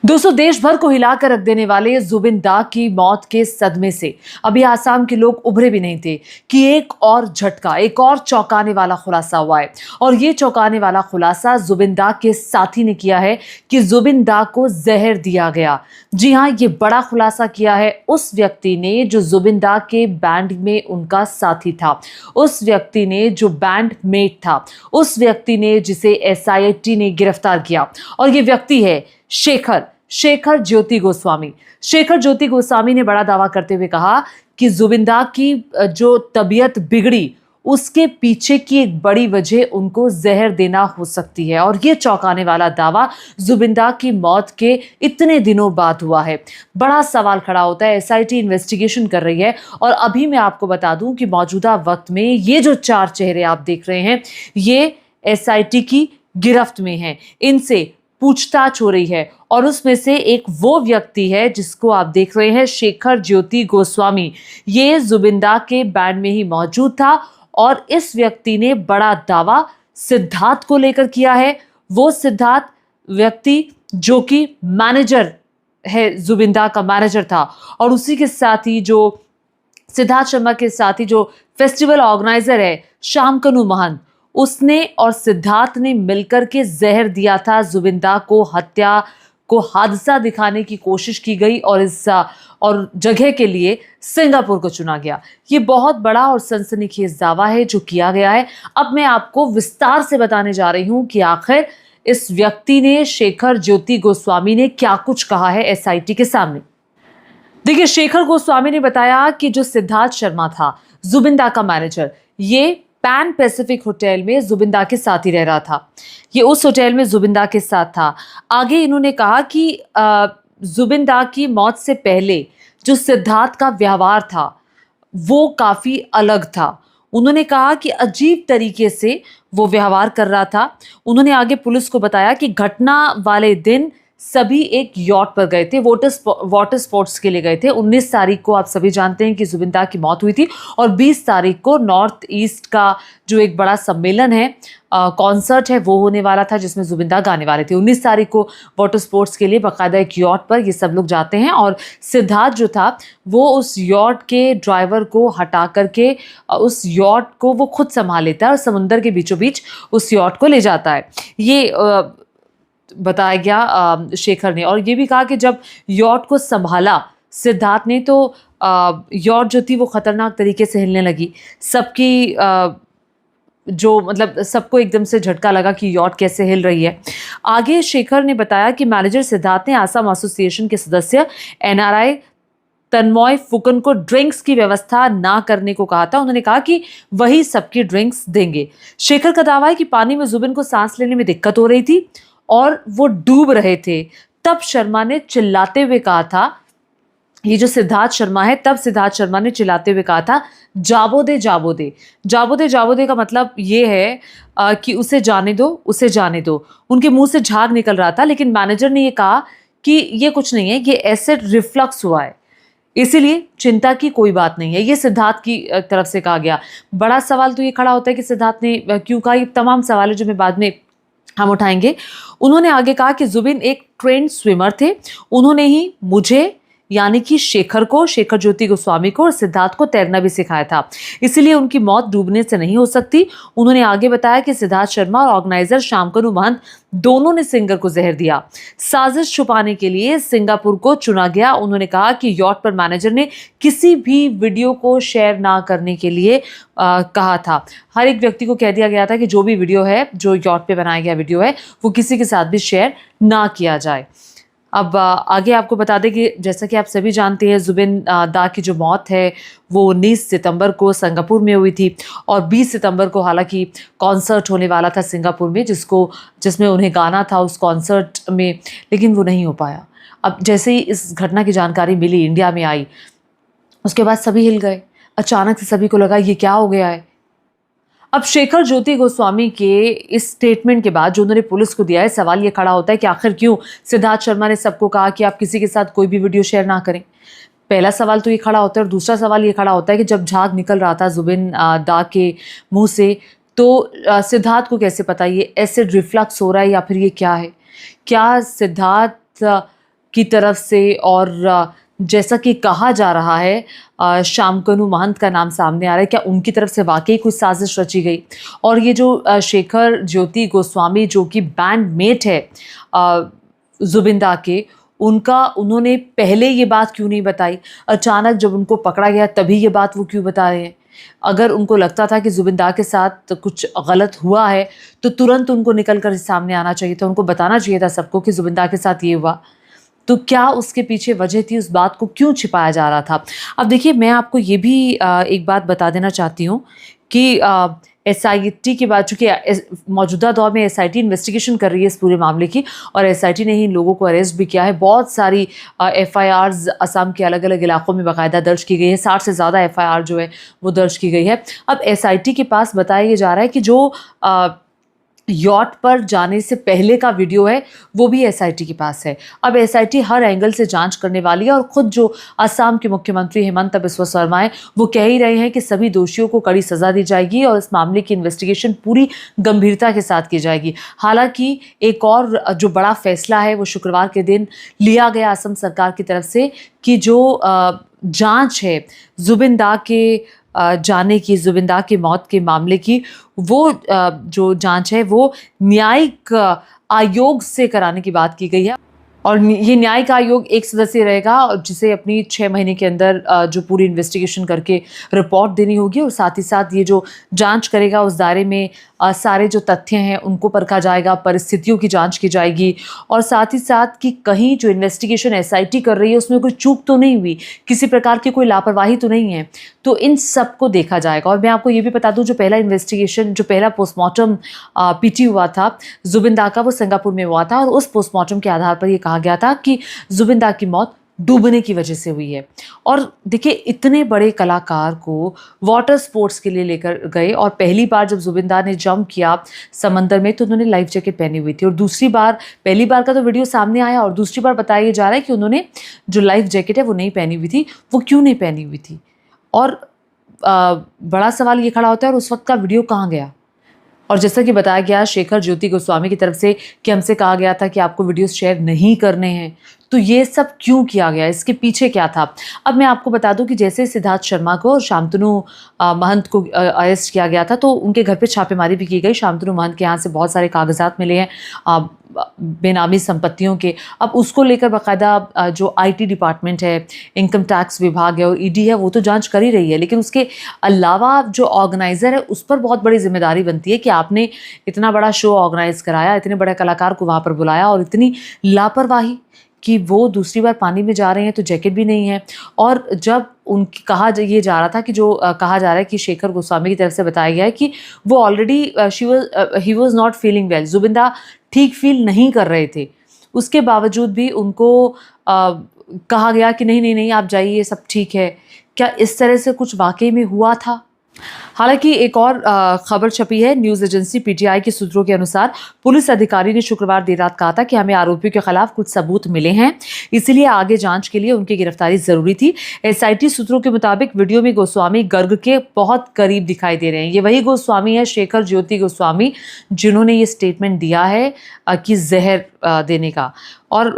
दोस्तों, देश भर को हिलाकर रख देने वाले जुबिन दाग की मौत के सदमे से अभी आसाम के लोग उभरे भी नहीं थे कि एक और झटका, एक और चौंकाने वाला खुलासा हुआ है। और ये चौंकाने वाला खुलासा जुबिन दाग के साथी ने किया है कि जुबिन दाग को जहर दिया गया। जी हाँ, ये बड़ा खुलासा किया है उस व्यक्ति ने जो जुबिन दाग के बैंड में उनका साथी था, उस व्यक्ति ने जो बैंड मेट था, उस व्यक्ति ने जिसे SIT ने गिरफ्तार किया। और ये व्यक्ति है शेखर ज्योति गोस्वामी। शेखर ज्योति गोस्वामी ने बड़ा दावा करते हुए कहा कि जुबिन दाग की जो तबीयत बिगड़ी, उसके पीछे की एक बड़ी वजह उनको जहर देना हो सकती है। और ये चौंकाने वाला दावा जुबिन दाग की मौत के इतने दिनों बाद हुआ है। बड़ा सवाल खड़ा होता है, SIT इन्वेस्टिगेशन कर रही है। और अभी मैं आपको बता दूं कि मौजूदा वक्त में ये जो 4 चेहरे आप देख रहे हैं, ये SIT की गिरफ्त में हैं। इनसे पूछताछ हो रही है और उसमें से एक वो व्यक्ति है जिसको आप देख रहे हैं, शेखर ज्योति गोस्वामी। ये जुबिन दाग के बैंड में ही मौजूद था और इस व्यक्ति ने बड़ा दावा सिद्धार्थ को लेकर किया है। वो सिद्धार्थ व्यक्ति जो कि मैनेजर है, जुबिन दाग का मैनेजर था। और उसी के साथ ही जो सिद्धार्थ शर्मा के साथ ही जो फेस्टिवल ऑर्गेनाइजर है, शामकनु महंत, उसने और सिद्धार्थ ने मिलकर के जहर दिया था जुबिन दाग को। हत्या को हादसा दिखाने की कोशिश की गई और इस और जगह के लिए सिंगापुर को चुना गया। ये बहुत बड़ा और सनसनीखेज दावा है जो किया गया है। अब मैं आपको विस्तार से बताने जा रही हूं कि आखिर इस व्यक्ति ने, शेखर ज्योति गोस्वामी ने, क्या कुछ कहा है SIT के सामने। देखिए, शेखर गोस्वामी ने बताया कि जो सिद्धार्थ शर्मा था, जुबिन दाग का मैनेजर, ये पैन पैसिफिक होटल में जुबिन दाग के साथ ही रह रहा था। ये उस होटल में जुबिन दाग के साथ था। आगे इन्होंने कहा कि जुबिन दाग की मौत से पहले जो सिद्धार्थ का व्यवहार था वो काफी अलग था। उन्होंने कहा कि अजीब तरीके से वो व्यवहार कर रहा था। उन्होंने आगे पुलिस को बताया कि घटना वाले दिन सभी एक यॉट पर गए थे, वाटर स्पोर्ट्स के लिए गए थे। 19 तारीख को आप सभी जानते हैं कि जुबिन दाग की मौत हुई थी और 20 तारीख को नॉर्थ ईस्ट का जो एक बड़ा सम्मेलन है, कॉन्सर्ट है, वो होने वाला था जिसमें जुबिन दाग गाने वाले थे। 19 तारीख को वाटर स्पोर्ट्स के लिए बाकायदा एक यॉट पर ये सब लोग जाते हैं और सिद्धार्थ जो था वो उस यॉट के ड्राइवर को हटा करके उस यॉट को वो खुद संभाल लेता है और समुंदर के बीचों बीच उस यॉट को ले जाता है। ये बताया गया शेखर ने। और ये भी कहा कि जब यॉट को संभाला सिद्धार्थ ने तो यॉट जो थी वो खतरनाक तरीके से हिलने लगी। सबकी जो मतलब सबको एकदम से झटका लगा कि यॉट कैसे हिल रही है। आगे शेखर ने बताया कि मैनेजर सिद्धार्थ ने आसाम एसोसिएशन के सदस्य NRI तन्मय फुकन को ड्रिंक्स की व्यवस्था ना करने को कहा था। उन्होंने कहा कि वही सबकी ड्रिंक्स देंगे। शेखर का दावा है कि पानी में जुबिन को सांस लेने में दिक्कत हो रही थी और वो डूब रहे थे। तब शर्मा ने चिल्लाते हुए कहा था, ये जो सिद्धार्थ शर्मा है, तब सिद्धार्थ शर्मा ने चिल्लाते हुए कहा था, जाबो दे जाबो दे। जाबो दे जाबो दे का मतलब ये है कि उसे जाने दो, उसे जाने दो। उनके मुंह से झाग निकल रहा था, लेकिन मैनेजर ने ये कहा कि ये कुछ नहीं है, ये एसिड रिफ्लक्स हुआ है, इसीलिए चिंता की कोई बात नहीं है। ये सिद्धार्थ की तरफ से कहा गया। बड़ा सवाल तो ये खड़ा होता है कि सिद्धार्थ ने क्यों कहा। ये तमाम सवाल है जो मैं बाद में हम उठाएंगे। उन्होंने आगे कहा कि जुबिन एक ट्रेंड स्विमर थे। उन्होंने ही मुझे यानी कि शेखर ज्योति गोस्वामी को और सिद्धार्थ को तैरना भी सिखाया था, इसलिए उनकी मौत डूबने से नहीं हो सकती। उन्होंने आगे बताया कि सिद्धार्थ शर्मा और ऑर्गेनाइजर शामकनु महंत दोनों ने सिंगर को जहर दिया। साजिश छुपाने के लिए सिंगापुर को चुना गया। उन्होंने कहा कि यॉट पर मैनेजर ने किसी भी वीडियो को शेयर ना करने के लिए कहा था। हर एक व्यक्ति को कह दिया गया था कि जो भी वीडियो है, जो यॉट पे बनाया गया वीडियो है, वो किसी के साथ भी शेयर ना किया जाए। अब आगे आपको बता दें कि जैसा कि आप सभी जानते हैं, जुबिन दाग की जो मौत है वो 19 सितंबर को सिंगापुर में हुई थी और 20 सितंबर को हालांकि कॉन्सर्ट होने वाला था सिंगापुर में, जिसमें उन्हें गाना था उस कॉन्सर्ट में, लेकिन वो नहीं हो पाया। अब जैसे ही इस घटना की जानकारी मिली, इंडिया में आई, उसके बाद सभी हिल गए। अचानक से सभी को लगा ये क्या हो गया है। अब शेखर ज्योति गोस्वामी के इस स्टेटमेंट के बाद जो उन्होंने पुलिस को दिया है, सवाल ये खड़ा होता है कि आखिर क्यों सिद्धार्थ शर्मा ने सबको कहा कि आप किसी के साथ कोई भी वीडियो शेयर ना करें। पहला सवाल तो ये खड़ा होता है और दूसरा सवाल ये खड़ा होता है कि जब झाग निकल रहा था जुबिन दाग के मुंह से, तो सिद्धार्थ को कैसे पता ये एसिड रिफ्लक्स हो रहा है या फिर ये क्या है। क्या सिद्धार्थ की तरफ से और जैसा कि कहा जा रहा है शामकनु महंत का नाम सामने आ रहा है, क्या उनकी तरफ से वाकई कुछ साजिश रची गई? और ये जो शेखर ज्योति गोस्वामी जो कि बैंडमेट है जुबिन दा के, उन्होंने पहले ये बात क्यों नहीं बताई? अचानक जब उनको पकड़ा गया तभी ये बात वो क्यों बता रहे हैं? अगर उनको लगता था कि जुबिन दा के साथ कुछ गलत हुआ है तो तुरंत उनको निकल कर सामने आना चाहिए था, उनको बताना चाहिए था सबको कि जुबिन दा के साथ ये हुआ। तो क्या उसके पीछे वजह थी, उस बात को क्यों छिपाया जा रहा था? अब देखिए, मैं आपको ये भी एक बात बता देना चाहती हूँ कि एसआईटी के बाद, चूँकि मौजूदा दौर में एसआईटी इन्वेस्टिगेशन कर रही है इस पूरे मामले की, और एसआईटी ने ही इन लोगों को अरेस्ट भी किया है। बहुत सारी एफआईआर्स असम के अलग-अलग इलाकों में बाकायदा दर्ज की गई है। 60 से ज़्यादा एफआईआर जो है वो दर्ज की गई है। अब एसआईटी के पास बताया ये जा रहा है कि जो यॉट पर जाने से पहले का वीडियो है वो भी एसआईटी के पास है। अब एसआईटी हर एंगल से जांच करने वाली है, और खुद जो असम के मुख्यमंत्री हेमंत बिस्वा शर्मा है वो कह ही रहे हैं कि सभी दोषियों को कड़ी सजा दी जाएगी और इस मामले की इन्वेस्टिगेशन पूरी गंभीरता के साथ की जाएगी। हालांकि एक और जो बड़ा फैसला है वो शुक्रवार के दिन लिया गया असम सरकार की तरफ से कि जो जांच है जुबिन दा के जाने की, जुबिन दा की मौत के मामले की, वो जो जांच है वो न्यायिक आयोग से कराने की बात की गई है। और ये न्यायिक आयोग एक सदस्य रहेगा जिसे अपनी 6 महीने के अंदर जो पूरी इन्वेस्टिगेशन करके रिपोर्ट देनी होगी, और साथ ही साथ ये जो जांच करेगा उस दायरे में सारे जो तथ्य हैं उनको परखा जाएगा, परिस्थितियों की जांच की जाएगी, और साथ ही साथ कि कहीं जो इन्वेस्टिगेशन एसआईटी कर रही है उसमें कोई चूक तो नहीं हुई, किसी प्रकार की कोई लापरवाही तो नहीं है। तो इन सब को देखा जाएगा। और मैं आपको ये भी बता दूं, जो पहला इन्वेस्टिगेशन, जो पहला पोस्टमार्टम पीटी हुआ था जुबिन दा का, वो सिंगापुर में हुआ था, और उस पोस्टमार्टम के आधार पर ये कहा गया था कि जुबिन दा की मौत डूबने की वजह से हुई है। और देखिए, इतने बड़े कलाकार को वाटर स्पोर्ट्स के लिए लेकर गए, और पहली बार जब जुबिन दा ने जंप किया समंदर में तो उन्होंने लाइफ जैकेट पहनी हुई थी, और दूसरी बार, पहली बार का तो वीडियो सामने आया, और दूसरी बार बताया जा रहा है कि उन्होंने जो लाइफ जैकेट है वो नहीं पहनी हुई थी। वो क्यों नहीं पहनी हुई थी? और बड़ा सवाल ये खड़ा होता है, और उस वक्त का वीडियो कहाँ गया? और जैसा कि बताया गया शेखर ज्योति गोस्वामी की तरफ से कि हमसे कहा गया था कि आपको वीडियोस शेयर नहीं करने हैं, तो ये सब क्यों किया गया, इसके पीछे क्या था? अब मैं आपको बता दूं कि जैसे सिद्धार्थ शर्मा को और शामतनु महंत को अरेस्ट किया गया था, तो उनके घर पे छापेमारी भी की गई। शामतनु महंत के यहाँ से बहुत सारे कागजात मिले हैं बेनामी संपत्तियों के। अब उसको लेकर बाकायदा जो आईटी डिपार्टमेंट है, इनकम टैक्स विभाग है और ईडी है, वो तो जांच कर ही रही है, लेकिन उसके अलावा जो ऑर्गेनाइज़र है उस पर बहुत बड़ी जिम्मेदारी बनती है कि आपने इतना बड़ा शो ऑर्गेनाइज कराया, इतने बड़े कलाकार को वहाँ पर बुलाया, और इतनी लापरवाही कि वो दूसरी बार पानी में जा रहे हैं तो जैकेट भी नहीं है। और जब उनकी ये जा रहा था कि जो कहा जा रहा है कि शेखर गोस्वामी की तरफ से बताया गया है कि वो ऑलरेडी ही was not feeling well, Zubeen da ठीक फील नहीं कर रहे थे, उसके बावजूद भी उनको कहा गया कि नहीं नहीं नहीं आप जाइए, सब ठीक है। क्या इस तरह से कुछ वाकई में हुआ था? हालांकि एक और खबर छपी है न्यूज एजेंसी पीटीआई के सूत्रों के अनुसार, पुलिस अधिकारी ने शुक्रवार देर रात कहा था कि हमें आरोपियों के खिलाफ कुछ सबूत मिले हैं, इसलिए आगे जांच के लिए उनकी गिरफ्तारी जरूरी थी। एसआईटी सूत्रों के मुताबिक वीडियो में गोस्वामी गर्ग के बहुत करीब दिखाई दे रहे हैं। ये वही गोस्वामी है, शेखर ज्योति गोस्वामी, जिन्होंने ये स्टेटमेंट दिया है कि जहर देने का, और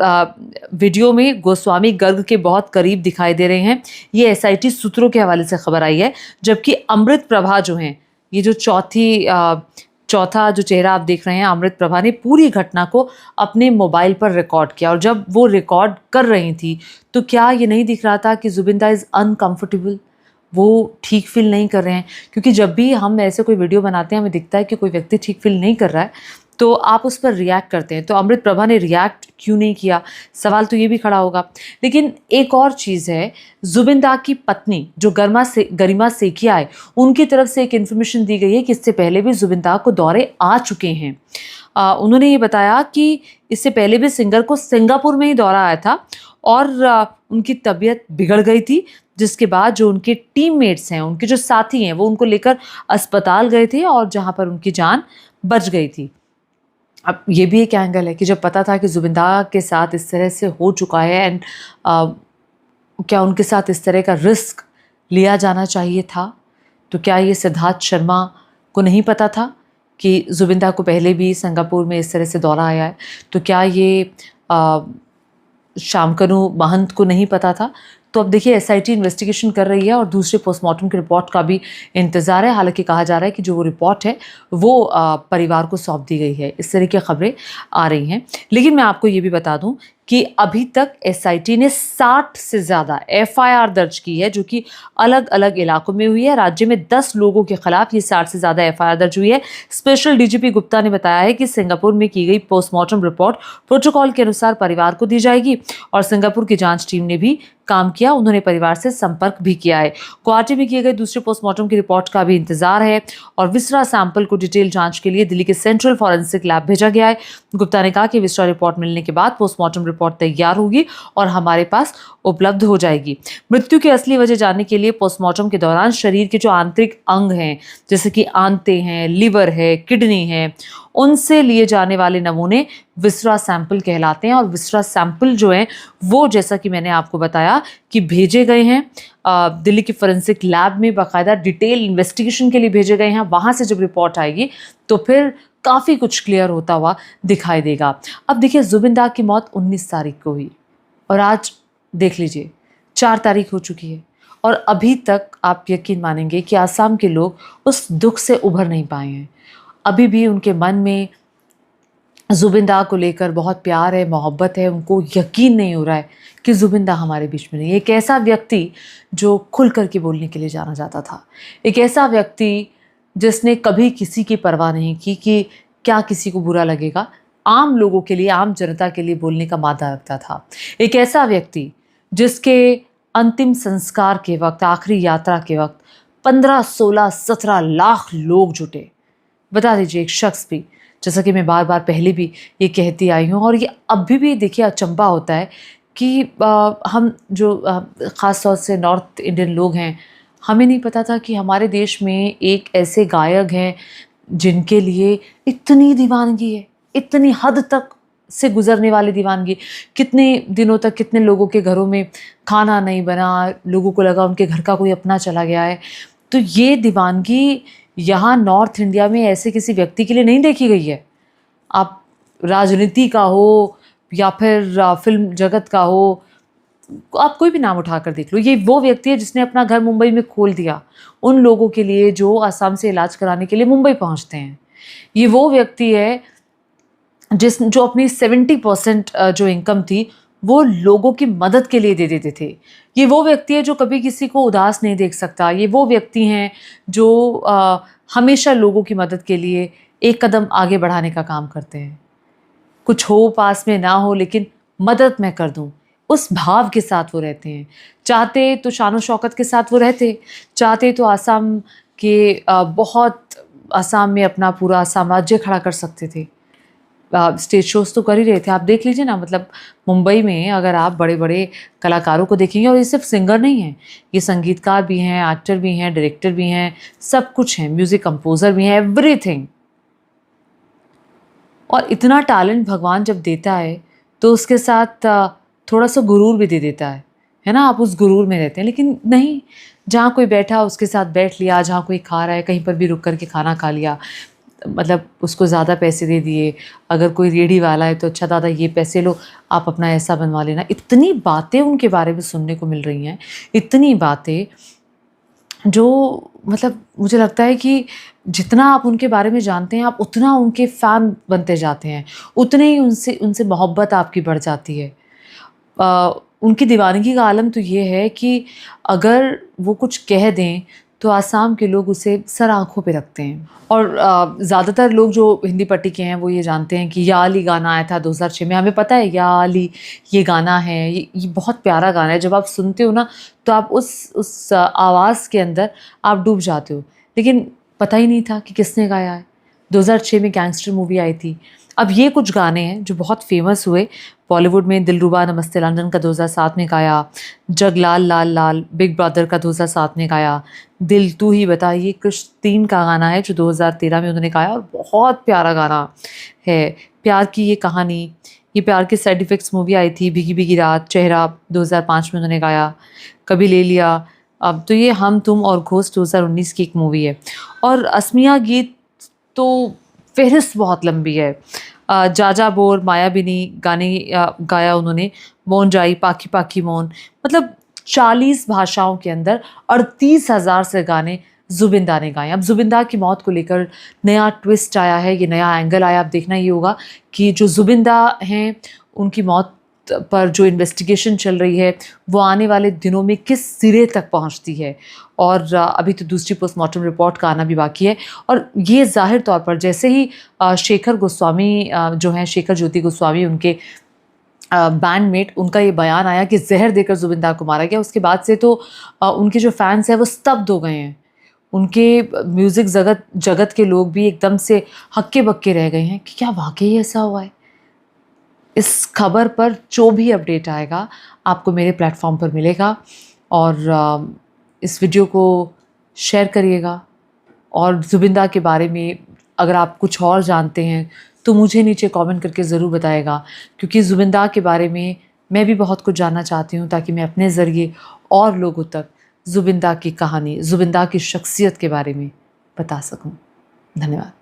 वीडियो में गोस्वामी गर्ग के बहुत करीब दिखाई दे रहे हैं। ये एसआईटी सूत्रों के हवाले से खबर आई है। जबकि अमृत प्रभा जो हैं, ये जो चौथा जो चेहरा आप देख रहे हैं, अमृत प्रभा ने पूरी घटना को अपने मोबाइल पर रिकॉर्ड किया, और जब वो रिकॉर्ड कर रही थी तो क्या ये नहीं दिख रहा था कि जुबिन दा इज़ अनकम्फर्टेबल, वो ठीक फील नहीं कर रहे हैं? क्योंकि जब भी हम ऐसे कोई वीडियो बनाते हैं, हमें दिखता है कि कोई व्यक्ति ठीक फील नहीं कर रहा है तो आप उस पर रिएक्ट करते हैं। तो अमृत प्रभा ने रिएक्ट क्यों नहीं किया, सवाल तो ये भी खड़ा होगा। लेकिन एक और चीज़ है, जुबिन दा की पत्नी जो गरिमा सेकिया है, उनकी तरफ से एक इन्फॉर्मेशन दी गई है कि इससे पहले भी जुबिन दा को दौरे आ चुके हैं। उन्होंने ये बताया कि इससे पहले भी सिंगर को सिंगापुर में ही दौरा आया था, और उनकी तबीयत बिगड़ गई थी, जिसके बाद जो उनके टीममेट्स हैं, उनके जो साथी हैं, वो उनको लेकर अस्पताल गए थे, और जहाँ पर उनकी जान बच गई थी। अब ये भी एक एंगल है कि जब पता था कि जुबिन दा के साथ इस तरह से हो चुका है, एंड क्या उनके साथ इस तरह का रिस्क लिया जाना चाहिए था? तो क्या ये सिद्धार्थ शर्मा को नहीं पता था कि जुबिन दा को पहले भी सिंगापुर में इस तरह से दौरा आया है? तो क्या ये शामकनु महंत को नहीं पता था। तो अब देखिए एसआईटी इन्वेस्टिगेशन कर रही है और दूसरे पोस्टमार्टम की रिपोर्ट का भी इंतज़ार है। हालांकि कहा जा रहा है कि जो वो रिपोर्ट है वो परिवार को सौंप दी गई है। इस तरह की खबरें आ रही हैं। लेकिन मैं आपको ये भी बता दूं कि अभी तक एसआईटी ने 60 से ज़्यादा एफआईआर दर्ज की है, जो कि अलग अलग इलाकों में हुई है। राज्य में 10 लोगों के खिलाफ ये 60 से ज़्यादा एफआईआर दर्ज हुई है। स्पेशल डीजीपी गुप्ता ने बताया है कि सिंगापुर में की गई पोस्टमार्टम रिपोर्ट प्रोटोकॉल के अनुसार परिवार को दी जाएगी और सिंगापुर की जांच टीम ने भी काम किया। उन्होंने परिवार से संपर्क भी किया है। गुवाहाटी में किए गए दूसरे पोस्टमार्टम की रिपोर्ट का भी इंतजार है और विसरा सैंपल को डिटेल जांच के लिए दिल्ली के सेंट्रल फॉरेंसिक लैब भेजा गया है। गुप्ता ने कहा कि विसरा रिपोर्ट मिलने के बाद पोस्टमार्टम रिपोर्ट तैयार होगी और हमारे पास उपलब्ध हो जाएगी। मृत्यु की असली वजह जानने के लिए पोस्टमार्टम के दौरान शरीर के जो आंतरिक अंग हैं, जैसे कि आंतें हैं, लिवर है, किडनी है, उनसे लिए जाने वाले नमूने विसरा सैंपल कहलाते हैं। और विसरा सैंपल जो हैं वो, जैसा कि मैंने आपको बताया, कि भेजे गए हैं दिल्ली की फोरेंसिक लैब में, बाकायदा डिटेल इन्वेस्टिगेशन के लिए भेजे गए हैं। वहाँ से जब रिपोर्ट आएगी तो फिर काफ़ी कुछ क्लियर होता हुआ दिखाई देगा। अब देखिए, जुबिन दाग की मौत 19 तारीख को हुई और आज देख लीजिए 4 तारीख हो चुकी है और अभी तक आप यकीन मानेंगे कि आसाम के लोग उस दुख से उभर नहीं पाए हैं। अभी भी उनके मन में जुबिन दाग को लेकर बहुत प्यार है, मोहब्बत है। उनको यकीन नहीं हो रहा है कि जुबिन दाग हमारे बीच में नहीं है। एक ऐसा व्यक्ति जो खुल कर के बोलने के लिए जाना जाता था, एक ऐसा व्यक्ति जिसने कभी किसी की परवाह नहीं की कि क्या किसी को बुरा लगेगा, आम लोगों के लिए, आम जनता के लिए बोलने का मादा रखता था। एक ऐसा व्यक्ति जिसके अंतिम संस्कार के वक्त, आखिरी यात्रा के वक्त 15, 16, 17 लाख लोग जुटे। बता दीजिए, एक शख्स भी, जैसा कि मैं बार बार पहले भी ये कहती आई हूँ और ये अभी भी देखिए अचंभा होता है कि हम जो ख़ास तौर से नॉर्थ इंडियन लोग हैं, हमें नहीं पता था कि हमारे देश में एक ऐसे गायक हैं जिनके लिए इतनी दीवानगी है, इतनी हद तक से गुजरने वाली दीवानगी। कितने दिनों तक कितने लोगों के घरों में खाना नहीं बना, लोगों को लगा उनके घर का कोई अपना चला गया है। तो ये दीवानगी यहाँ नॉर्थ इंडिया में ऐसे किसी व्यक्ति के लिए नहीं देखी गई है। आप राजनीति का हो या फिर फिल्म जगत का हो, आप कोई भी नाम उठा कर देख लो, ये वो व्यक्ति है जिसने अपना घर मुंबई में खोल दिया उन लोगों के लिए जो असम से इलाज कराने के लिए मुंबई पहुंचते हैं। ये वो व्यक्ति है जो अपनी 70% जो इनकम थी वो लोगों की मदद के लिए दे देते थे। ये वो व्यक्ति है जो कभी किसी को उदास नहीं देख सकता। ये वो व्यक्ति हैं जो हमेशा लोगों की मदद के लिए एक कदम आगे बढ़ाने का काम करते हैं। कुछ हो पास में ना हो, लेकिन मदद मैं कर दूं, उस भाव के साथ वो रहते हैं। चाहते तो शानो शौकत के साथ वो रहते, चाहते तो आसाम के आसाम में अपना पूरा साम्राज्य खड़ा कर सकते थे। स्टेज शोज तो कर ही रहे थे। आप देख लीजिए ना, मतलब मुंबई में अगर आप बड़े बड़े कलाकारों को देखेंगे, और ये सिर्फ सिंगर नहीं हैं, ये संगीतकार भी हैं, एक्टर भी हैं, डायरेक्टर भी हैं, सब कुछ हैं, म्यूज़िक कंपोज़र भी हैं, एवरीथिंग। और इतना टैलेंट भगवान जब देता है तो उसके साथ थोड़ा सा गुरूर भी दे देता है ना। आप उस गुरूर में रहते हैं, लेकिन नहीं, जहाँ कोई बैठा उसके साथ बैठ लिया, जहाँ कोई खा रहा है कहीं पर भी रुक कर के खाना खा लिया, मतलब उसको ज़्यादा पैसे दे दिए। अगर कोई रेडी वाला है तो अच्छा दादा ये पैसे लो, आप अपना ऐसा बनवा लेना। इतनी बातें उनके बारे में सुनने को मिल रही हैं, इतनी बातें जो मतलब मुझे लगता है कि जितना आप उनके बारे में जानते हैं, आप उतना उनके फ़ैन बनते जाते हैं, उतने ही उनसे मोहब्बत आपकी बढ़ जाती है। उनकी दीवानगी का आलम तो ये है कि अगर वो कुछ कह दें तो आसाम के लोग उसे सर आँखों पे रखते हैं। और ज़्यादातर लोग जो हिंदी पट्टी के हैं वो ये जानते हैं कि या अली गाना आया था 2006 में। हमें पता है या अली ये गाना है, ये बहुत प्यारा गाना है। जब आप सुनते हो ना तो आप उस आवाज़ के अंदर आप डूब जाते हो, लेकिन पता ही नहीं था कि किसने गाया है। 2006 में गैंगस्टर मूवी आई थी। अब ये कुछ गाने हैं जो बहुत फेमस हुए बॉलीवुड में। दिलरुबा नमस्ते लंदन का 2007 में गाया, जग लाल लाल लाल बिग ब्रदर का 2007 में गाया, दिल तू ही बता ये कृष 3 का गाना है जो 2013 में उन्होंने गाया और बहुत प्यारा गाना है। प्यार की ये कहानी, ये प्यार के साइड इफ़ेक्ट्स मूवी आई थी, भीगी भीगी रात, चेहरा 2005 में उन्होंने गाया, कभी ले लिया। अब तो ये हम तुम और घोस्ट 2019 की एक मूवी है। और असमिया गीत तो फहरिस्त बहुत लंबी है। जाजा बोर, मायाबिनी गाने गाया उन्होंने, मौन जाई, पाखी पाखी मौन, मतलब 40 भाषाओं के अंदर 38,000 से गाने ज़ुबिन ने गाए। अब ज़ुबिन की मौत को लेकर नया ट्विस्ट आया है, ये नया एंगल आया। अब देखना ये होगा कि जो ज़ुबिन हैं, उनकी मौत पर जो इन्वेस्टिगेशन चल रही है, वो आने वाले दिनों में किस सिरे तक पहुंचती है। और अभी तो दूसरी पोस्टमार्टम रिपोर्ट का आना भी बाकी है। और ये ज़ाहिर तौर पर जैसे ही शेखर गोस्वामी जो हैं, शेखर ज्योति गोस्वामी, उनके बैंडमेट, उनका ये बयान आया कि जहर देकर ज़ुबिन को मारा गया, उसके बाद से तो उनके जो फैंस हैं वो स्तब्ध हो गए हैं। उनके म्यूज़िक जगत के लोग भी एकदम से हक्के बक्के रह गए हैं कि क्या वाकई ऐसा हुआ है। इस खबर पर जो भी अपडेट आएगा आपको मेरे प्लेटफॉर्म पर मिलेगा। और इस वीडियो को शेयर करिएगा। और ज़ुबिन के बारे में अगर आप कुछ और जानते हैं तो मुझे नीचे कमेंट करके ज़रूर बताएगा, क्योंकि ज़ुबिन के बारे में मैं भी बहुत कुछ जानना चाहती हूँ, ताकि मैं अपने ज़रिए और लोगों तक ज़ुबिन की कहानी, ज़ुबिन की शख्सियत के बारे में बता सकूँ। धन्यवाद।